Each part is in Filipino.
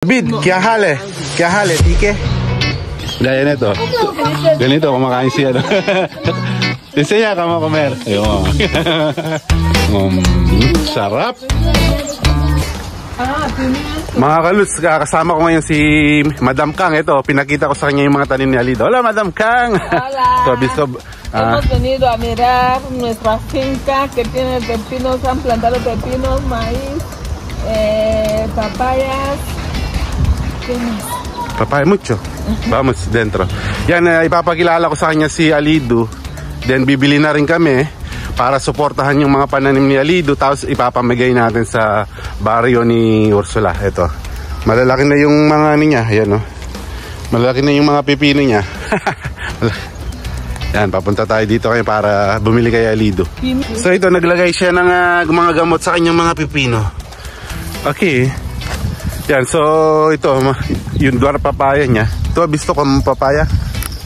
Bid, kya hale, tike? Gaya nito. Ganito, kumakain siya. No? Isaya ka mo kumer. Ayun. Sarap. Mga kaluts, kasama ko ngayon si Madam Kang. Ito, pinakita ko sa kanya yung mga tanim ni Alido. Hola, Madam Kang. Hola. Hemos venido a mirar nuestra finca que tiene pepinos, han plantado pepinos, maíz, papayas. Papaya mucho. Vamos dentro. Yan, ipapakilala ko sa kanya si Alido. Then bibili na rin kami para suportahan yung mga pananim ni Alido. Tapos ipapamigay natin sa baryo ni Ursula. Ito. Malalaki na yung mga niya. Ayan, no? Malalaki na yung mga pipino niya. Yan, papunta tayo dito kayo para bumili kay Alido. So ito, naglagay siya ng mga gamot sa kanyang mga pipino. Okay. Yan, so ito, yung duwar papaya niya. Ito, visto ko papaya.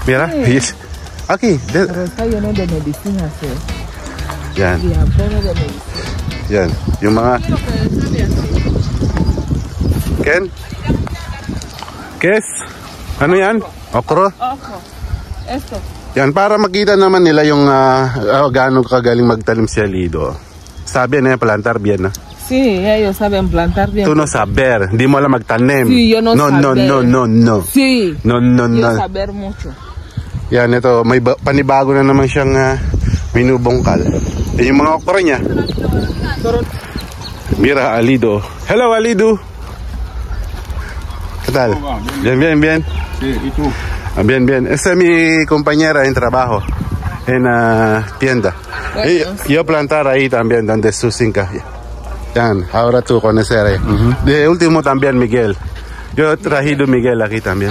Mira, yes. Okay. Pero está lleno de medicinas, eh. Yan. Yan, yung mga... Ken? Kes? Ano yan? Okro? Ojo, esto. Yan, para makita naman nila yung gaano kagaling magtanim si Alido. Sabi na yan, plantar bien, na? Sí, ellos saben plantar bien. Tú no saber, hindi mo alam magtanim. Sí, yo no saber. No. Sí, no. Yo saber mucho. Yan, ito, may panibago na naman siyang minubongkal. Yung mga okra niya. Mira, Alido. Hello, Alido. ¿Qué tal? Bien. Sí, ¿y tú? Bien. Esta es mi compañera en trabajo, en tienda. Yo plantar ahí también, donde su finca. Yan, ahora tú conocer ahí. De último también, Miguel. Yo trajido Miguel aquí también.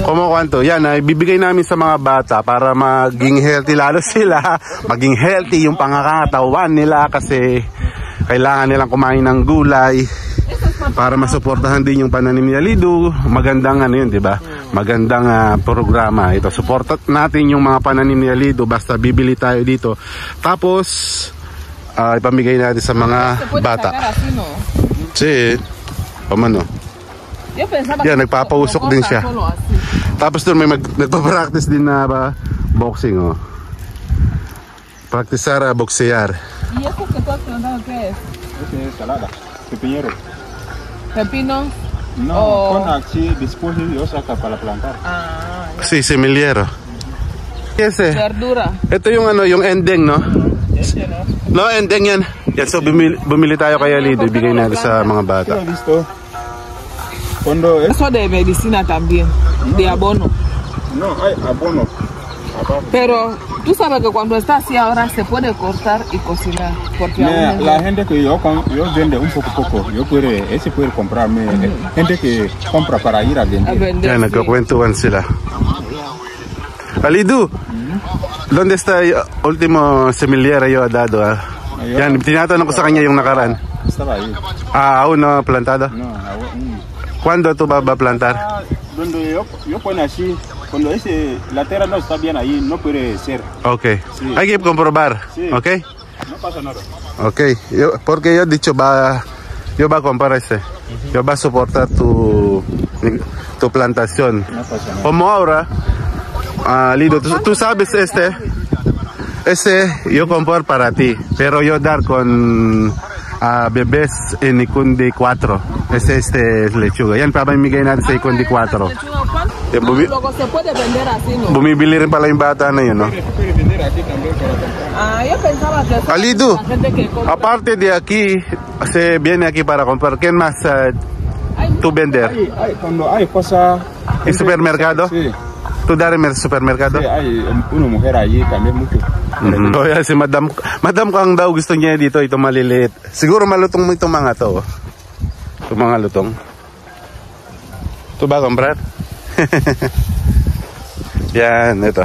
Como cuánto? Yan, bibigay namin sa mga bata para maging healthy lalo sila. Maging healthy yung pangangatawan nila kasi kailangan nilang kumain ng gulay para masuportahan din yung pananim ni Alido. Magandang ano yun, di ba? Magandang programa. Ito, support natin yung mga pananim ni Alido basta bibili tayo dito. Tapos ipamigay natin sa mga bata. Si, pamano? Yan, nagpapausok din siya. Tapos doon may nagpa-practice din na boxing, oh. Practicar a boxear. ¿Y eso que tú has plantado qué es? Ese es salada, pepinero. ¿Pepino? No, con aquí después yo saca para plantar. Si, semillero. Ese. Verdura. Ito yung ano, yung ending, no? No, ending yan. Yan, so bumili tayo kay Alido, ibigay natin sa mga bata. Listo. Cuando es... Eso de medicina también, de abono. No, hay abono. Pero tú sabes que cuando está así ahora se puede cortar y cocinar. Porque la gente que yo vende un poco, ese puede comprarme. Gente que compra para ir a vender. Yan, nagkakwentuhan sila. Alido, ¿dónde está el último semillero yo dado? Yan, tinatanong ko sa kanya yung nakaraan. Estaba ahí. Aún no plantado? No, aún. ¿Cuándo tú vas a plantar? Donde yo pone así, cuando la tierra no está bien ahí, no puede ser. Ok, sí. Hay que comprobar, sí. Ok. No pasa nada. Ok, porque yo he dicho, yo voy a comprar yo voy a soportar tu plantación. No pasa nada. Como ahora, Alido, tú sabes ese yo comprar para ti, pero yo dar con bebés en Ikundi 4. Ese es lechuga. Yan, papamigay natin sa Ikundi 4. Luego se puede vender así, ¿no? Bumibili rin pala yung bata na yun, no? Puede vender aquí también para comprar. Yo pensaba que Alido, la gente que compra. aparte de aquí, se viene aquí para comprar. ¿Qué más tú vender? Cuando hay cosas... ¿En supermercado? Sí. ¿Tú dar en el supermercado? Sí, hay una mujer allí también mucho. So, yan, si Madam Kang daw gusto niya dito, ito maliliit. Siguro malutong mo itong mga to. Itong mga lutong. Ito ba comprar? Yan, ito.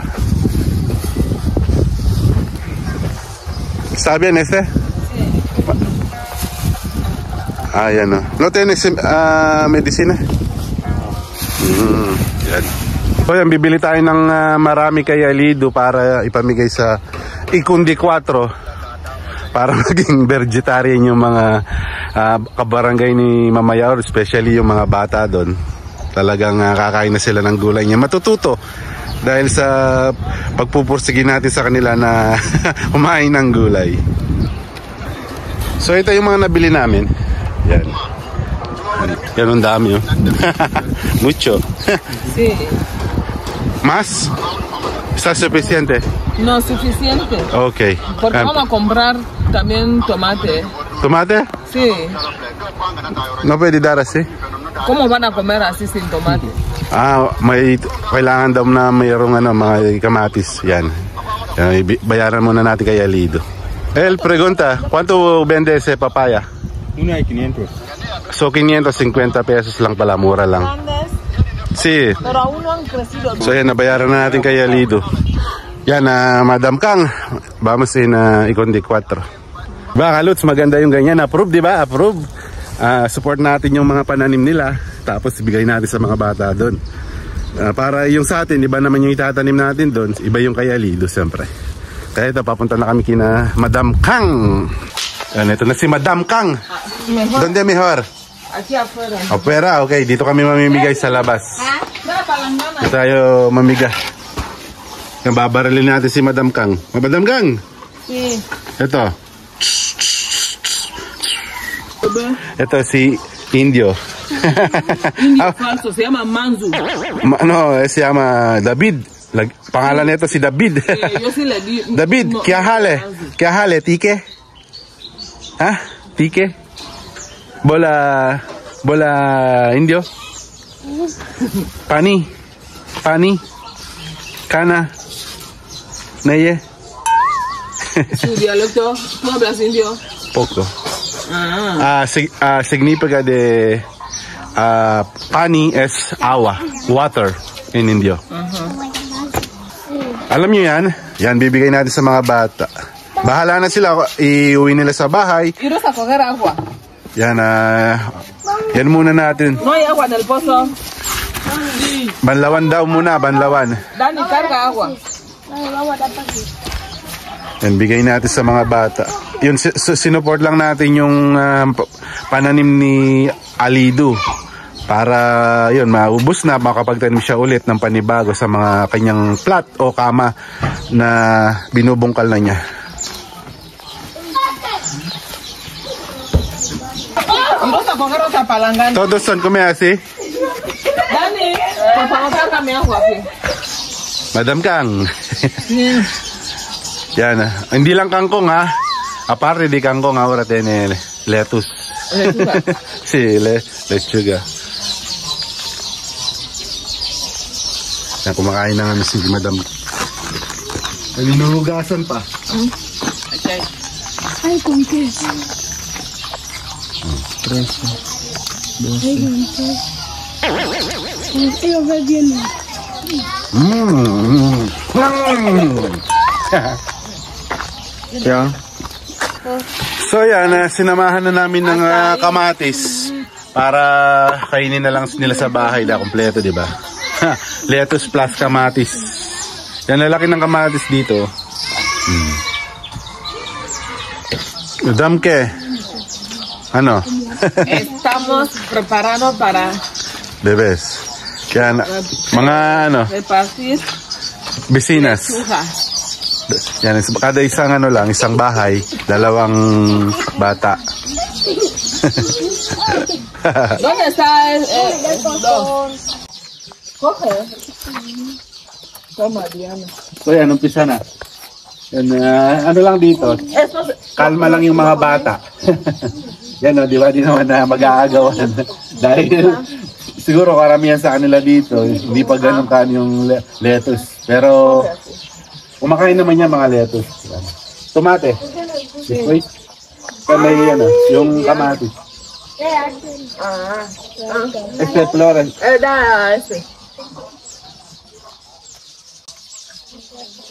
¿Sabe en este? Yan, no. ¿No tienes medicina? Yan. So yan, bibili tayo ng marami kay Alido para ipamigay sa Ikundi 4. para maging vegetarian yung mga kabarangay ni Mama Yaor, especially yung mga bata doon. Talagang kakain na sila ng gulay niya. Matututo dahil sa pagpupursige natin sa kanila na kumain ng gulay. So ito yung mga nabili namin. Yan. Ganun dami oh. Mucho. Sí. Más? ¿Está suficiente? No, suficiente. Okay. Porque vamos a comprar también tomate. ¿Tomate? Sí. No pwede dar así? ¿Cómo van a comer así sin tomate? May kailangan daw na mayroong mga kamatis. Yan. Bayaran muna natin kay Alido. Él pregunta, ¿cuánto vende ese papaya? Una de 500. So 550 pesos lang pala, mura lang. Sí. Pero aún no han crecido. So yan, nabayaran na natin kay Alido. Yan, Madam Kang, vamos in Ikondi 4. Diba, Kaluts, maganda yung ganyan. Approve, diba? Approve. Support natin yung mga pananim nila. Tapos ibigay natin sa mga bata doon. Para yung sa atin, iba naman yung itatanim natin doon. Iba yung kay Alido, siyempre. Kaya ito, papunta na kami kina Madam Kang. Yan, ito na si Madam Kang. Donde mejor? Aquí afuera. Afuera, okay. Dito kami mamimigay sa labas. Dito tayo mamigay. Yung babaralin natin si Madam Kang. Madam Kang? Sí. Ito. Ito si Indio. Indio falso, se llama Manzu. No, se llama David. Pangalan nito si David. Yo sí le di. David, no, ¿qué hale? ¿Tique? ¿Ah? ¿Tique? Bola Indio? Pani? Cana? Neye? Su dialecto, ¿tú hablas indio? Poco. Significa de pani es agua, water in Indio. Alam nyo yan? Yan, bibigay natin sa mga bata. Bahala na sila, iuwi nila sa bahay. ¿Iros a coger agua? Yan, yan muna natin. No hay agua en el pozo. Banlawan daw muna, banlawan. Dani, carga agua. Yan, bigay natin sa mga bata. Yun, sinuport lang natin yung pananim ni Alido. Para yun, maubos na, makapagtanim siya ulit ng panibago sa mga kanyang plat o kama na binubungkal na niya. Todos son come así? Dani, por favor, cárgame agua aquí. Madam Kang. Yan, hindi lang kangkong ha. Aparte di kangkong, ahora tiene lettuce. Lechuga. Sí, lechuga. Yan, kumakain na nga si Madam. Nalinuhugasan pa. Okay. Ay, con queso. 13, 12. Ellos ven bien. Yeah. So yan, sinamahan na namin ng kamatis para kainin na lang nila sa bahay na kompleto, di ba? Lettuce plus kamatis. Yan, lalaki ng kamatis dito. Madam ke? Ano? Estamos preparando para Bebes. Yan, mga ano, repartir bisinas. lechuga. Yan, kada isang ano lang, isang bahay, dalawang bata. ¿Dónde está el dos? Coge. Toma, Diana. So yan, umpisa na. Yan, ano lang dito, kalma lang yung mga bata. Yan o, di ba? Di naman na mag-aagawan. Dahil siguro karamihan sa kanila dito, hindi pa ganun kan yung lettuce. Pero kumakain naman niya mga lettuce. Yan. Tomate. Wait. May ano, yung kamatis. Este Flores. Da, ese.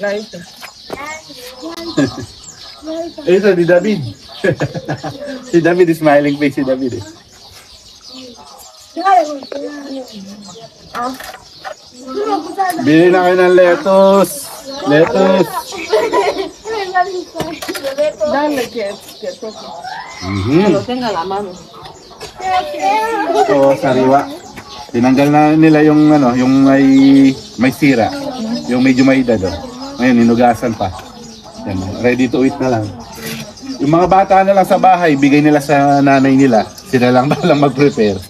La hice. Ito, di David. Si David, smiling face si David. Bili na kayo ng lettuce. Lettuce. Dale que toque. Que lo tenga a la mano. So, sariwa. Tinanggal na nila yung ano, yung may sira. Yung medyo may edad. Ngayon, ninugasan pa. Yan, ready to eat na lang. Yung mga bata na lang sa bahay, bigay nila sa nanay nila. Sila lang balang mag-prepare.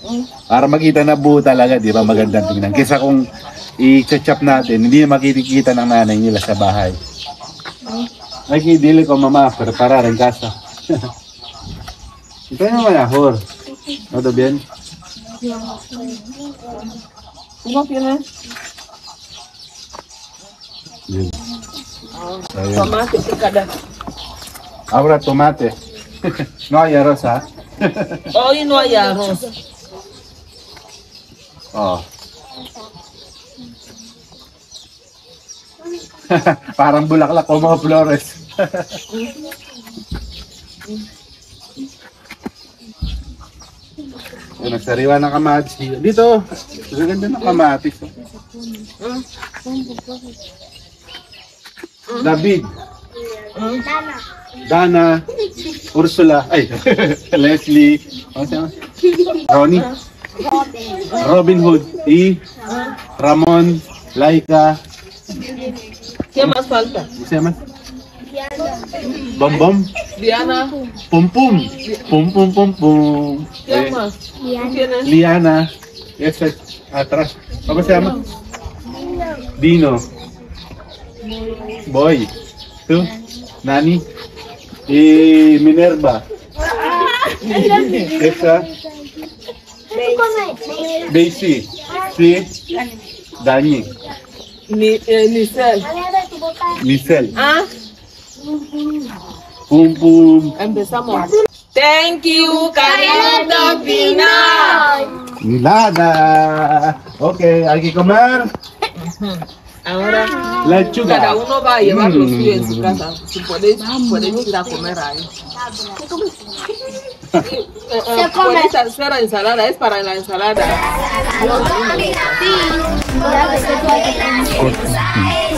Para makita na buo talaga, di ba? Magandang tingnan. Kesa kung i-chop natin, hindi na makikita ng nanay nila sa bahay. Ay, dili ko mama, prepara rin kasa. Ito yung manahor. ¿Todo bien? ¿Cómo tienes? Bien. Tomate picada. Ahora tomate. No hay arroz, ¿ah? Hoy no hay arroz. Oh. Parang bulaklak o mga flores. Yan, nagsariwa ng kamatis. Dito, gaganda ng kamatis. David. Dana. Ursula. Ay, Leslie. Ano siya? Ronnie. Robin Hood. Ramon. Laika. ¿Qué más falta? ¿Cómo se llama? Bom Bom. Diana. Pum Pum. Pum Pum Pum Pum. ¿Qué más? ¿Tienes? Liana. Ese atrás. ¿Cómo se llama? Dino. Boy. Tú. Nani. Y Minerva. Esa. Daisy. Sí. Dani. Nicel. Michelle. ¿Ah? Pum Pum. Empezamos. Thank you, Carlito Pinay. Nada. Ok, hay que comer. Ahora, Lechuga. cada uno va a llevar lo suyo en su casa. Si puedes ir a comer ahí. Puedes hacer ensalada, es para la ensalada. Sí.